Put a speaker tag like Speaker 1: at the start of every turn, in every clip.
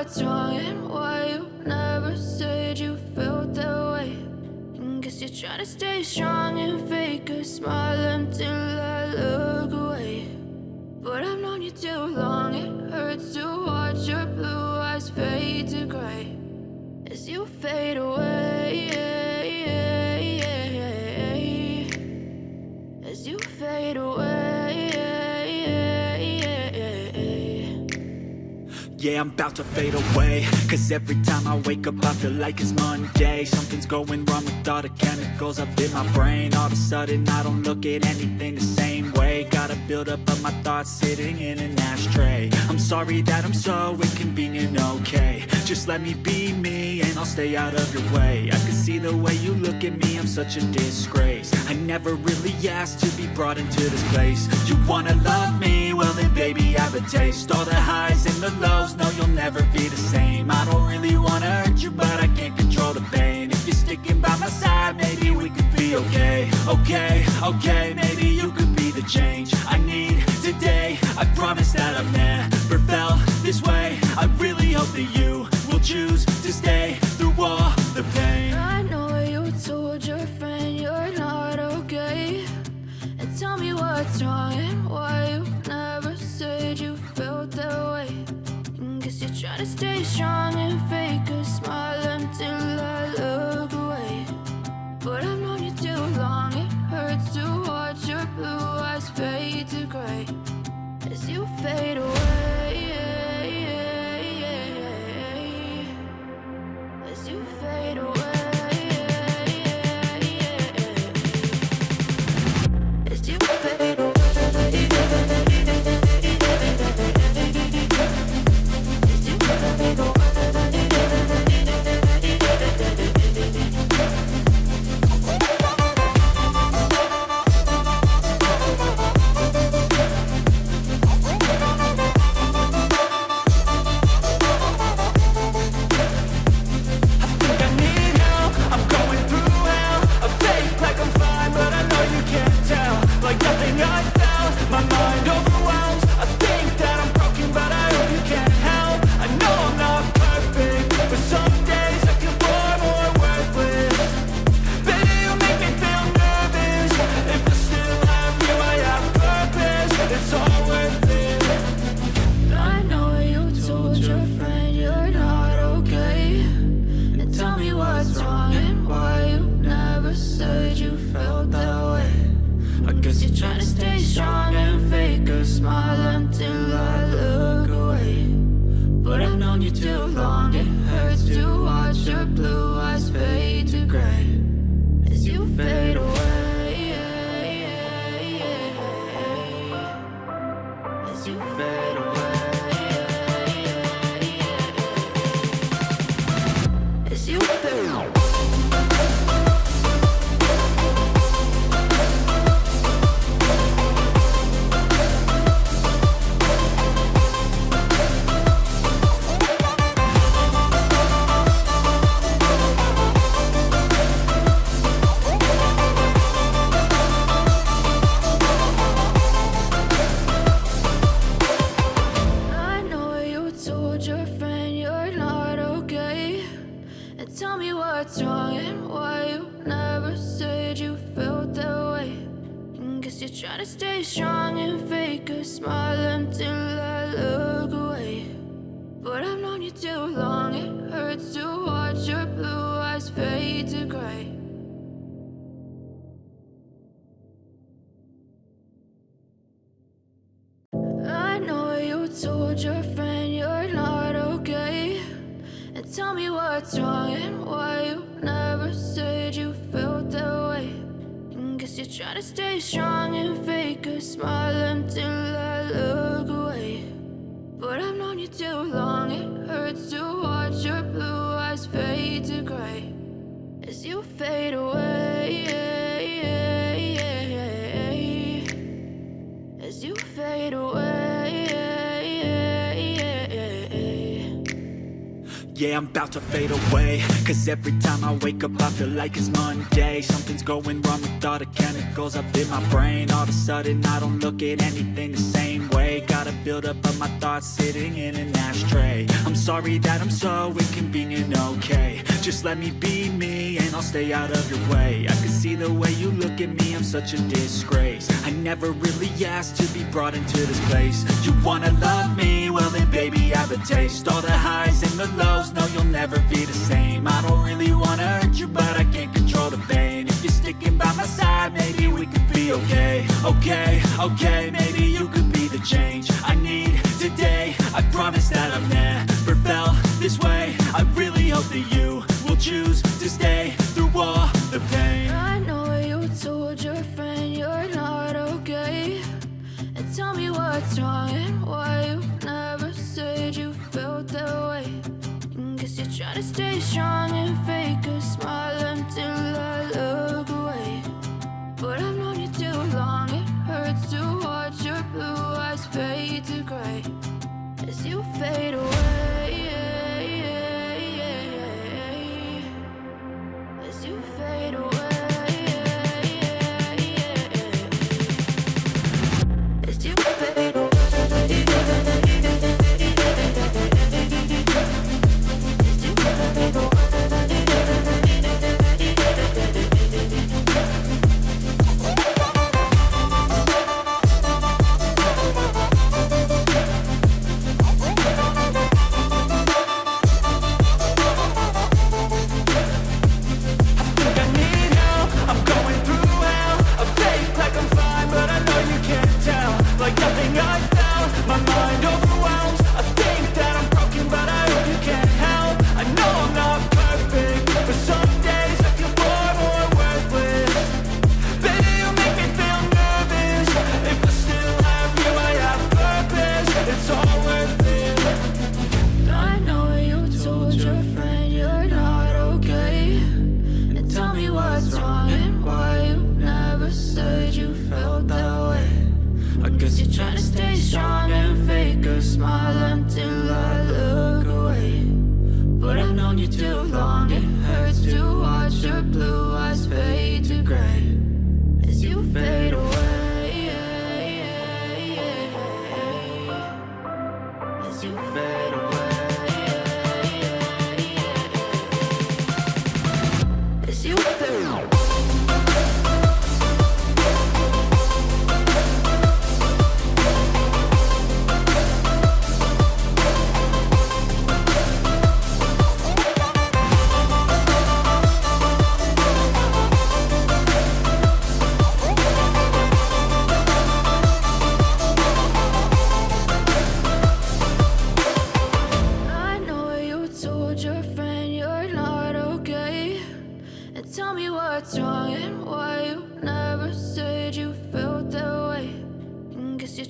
Speaker 1: what's wrong and why you never said you felt that way. And guess you're trying to stay strong and fake a smile until I look away. But I've known you too long, it hurts to watch your blue eyes fade to gray as you fade away, as you fade away.
Speaker 2: Yeah, I'm about to fade away, cause every time I wake up I feel like it's Monday. Something's going wrong with all the chemicals up in my brain. All of a sudden I don't look at anything the same way. Gotta build up of my thoughts sitting in an ashtray. I'm sorry that I'm so inconvenient, okay. Just let me be me and I'll stay out of your way. I can see the way you look at me, I'm such a disgrace. I never really asked to be brought into this place. You wanna love me? Well then baby have a taste. All the highs and the lows, no you'll never be the same. I don't really wanna hurt you but I can't control the pain. If you're sticking by my side, maybe we could be okay. Okay, maybe you could be the change I need today. I promise that I've never felt this way. I really hope that you will choose to stay through all the pain.
Speaker 1: I know you told your friend you're not okay, and tell me what's wrong and why you never said you felt that way. And guess you're trying to stay strong and fake a smile until I look away. But I've known you too long, it hurts to watch your blue eyes fade to gray as you fade away, as you fade away. As you fade away. Told your friend you're not okay, and tell me what's wrong and why you never said you felt that way. And guess you're trying to stay strong and fake a smile until I look away. But I've known you too long, it hurts to watch your blue eyes fade to gray as you fade away, as you fade away.
Speaker 2: Yeah, I'm about to fade away, cause every time I wake up I feel like it's Monday. Something's going wrong with all the chemicals up in my brain. All of a sudden I don't look at anything the same way. Gotta build up of my thoughts sitting in an ashtray. I'm sorry that I'm so inconvenient, okay. Just let me be me and I'll stay out of your way. I can see the way you look at me, I'm such a disgrace. I never really asked to be brought into this place. You wanna love me? Well then baby I have a taste. All the highs and the lows, no you'll never be the same. I don't really wanna hurt you but I can't control the pain. If you're sticking by my side maybe we could be okay. Okay, maybe you could be the change I need today. I promise that I've never felt this way. I really hope that you will choose to stay through all the pain.
Speaker 1: I know you told your friend you're not okay, and tell me what's wrong and why you never said you felt that way. Guess you're trying to stay strong and fake a smile until I look away. But I've known you too long, it hurts to watch your blue eyes fade to gray as you fade away. As you fade away. As you fade away.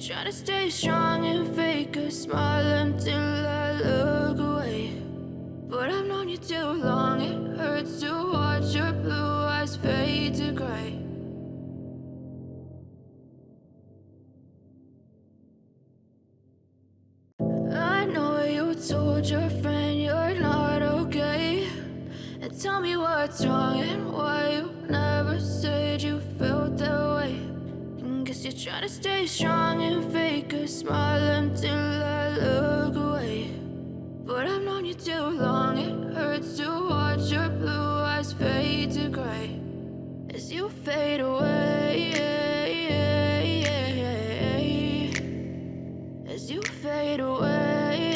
Speaker 1: Trying to stay strong and fake a smile until I look away. But I've known you too long, it hurts to watch your blue eyes fade to gray. I know you told your friend you're not okay, and tell me what's wrong and why you never said you felt that way. Guess you're trying to stay strong and fake a smile until I look away. But I've known you too long, it hurts to watch your blue eyes fade to gray as you fade away. As you fade away.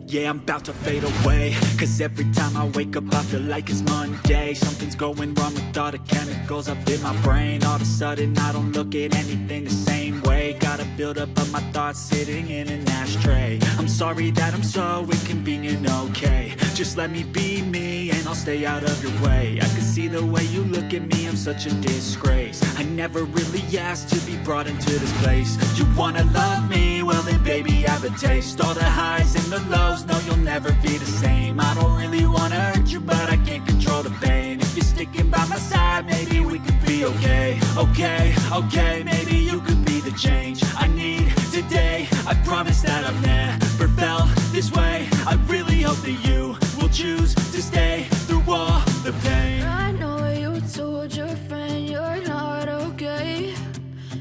Speaker 2: Yeah, I'm about to fade away, cause every time I wake up I feel like it's Monday. Something's going wrong with all the chemicals up in my brain. All of a sudden I don't look at anything the same way. Gotta build up of my thoughts sitting in an ashtray. I'm sorry that I'm so inconvenient, okay. Just let me be me and I'll stay out of your way. I can see the way you look at me, I'm such a disgrace. I never really asked to be brought into this place. You wanna love me? Well then baby I have a taste. All the highs and the lows, no you'll never be the same. I don't really wanna hurt you but I can't control the pain. If you're sticking by my side maybe we could be okay. Okay, maybe you could be the change I need today. I promise that I've never this way. I really hope that you will choose to stay through all the pain.
Speaker 1: I know you told your friend you're not okay,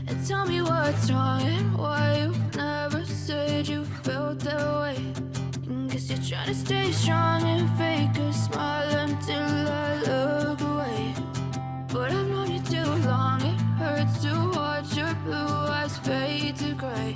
Speaker 1: and tell me what's wrong and why you never said you felt that way. Guess you're trying to stay strong and fake a smile until I look away. But I've known you too long, it hurts to watch your blue eyes fade to gray.